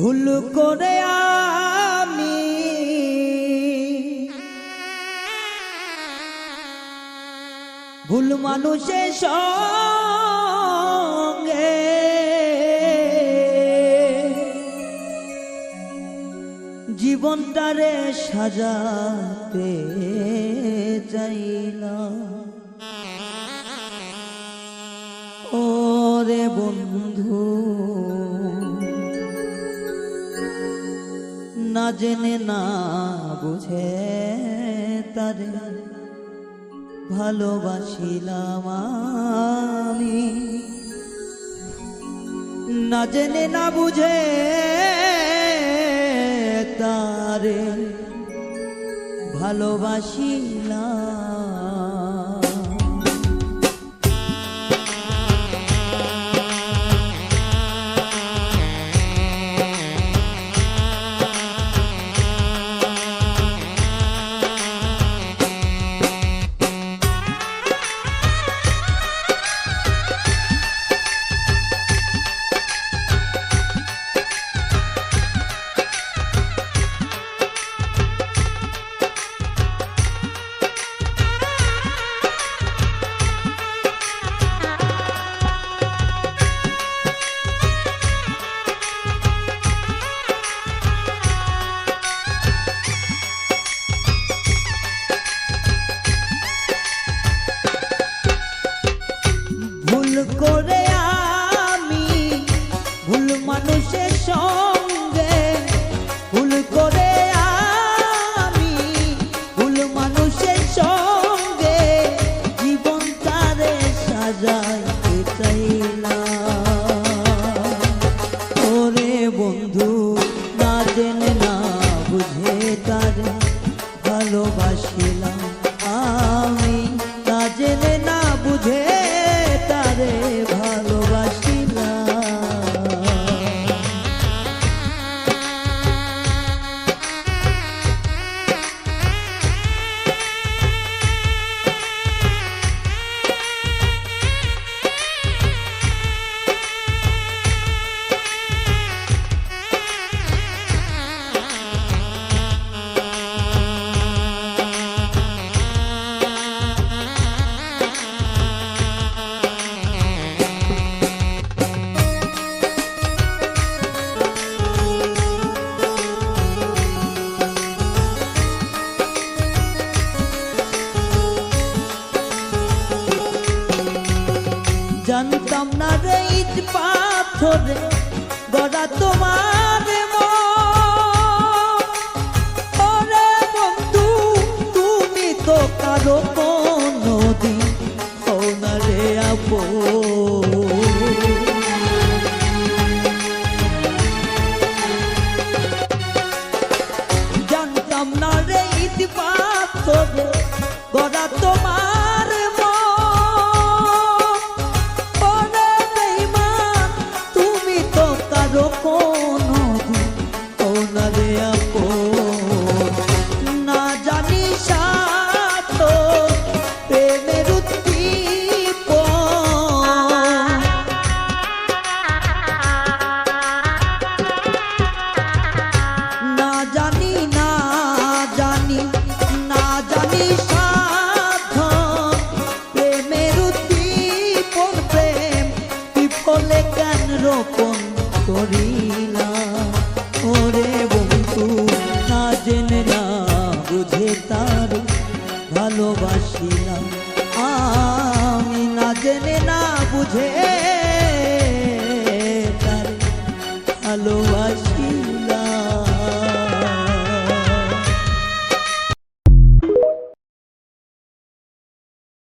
ভুল করে আমি ভুল মানুষের সঙ্গে জীবনটারে সাজাতে চাইলাম। ওরে বন্ধু, না জেনে না বুঝে তারে ভালোবাসিলাম আমি, না জেনে না বুঝে তারে ভালোবাসিলাম। করে আমি ভুল মানুষের সঙ্গে ভুল করে আমি ভুল মানুষের সঙ্গে জীবন তারে সাজাইতে চাইলাম। ওরে বন্ধু, না জেনে না বুঝে তারে ভালোবাসিলাম আমি, না জেনে না বুঝে তারে ভালোবাসিলাম। জানতাম না রে ইট পাথরে গড়া তোমার মন। ওরে বন্ধু, তুমি তো কারো কোনদিন হও না রে আপন। জানতাম না রে ইট পাথরে গড়া তোমার না জানি সাত প্রেমের না জানি না জানি না জানি সাত প্রেমের উদ্দীপন প্রেম বিফলে কেন রোপণ করিলাম। ওরে বন্ধু, না জেনে না বুঝে তার ভালোবাসিলাম আমি, না জেনে না বুঝে তার ভালো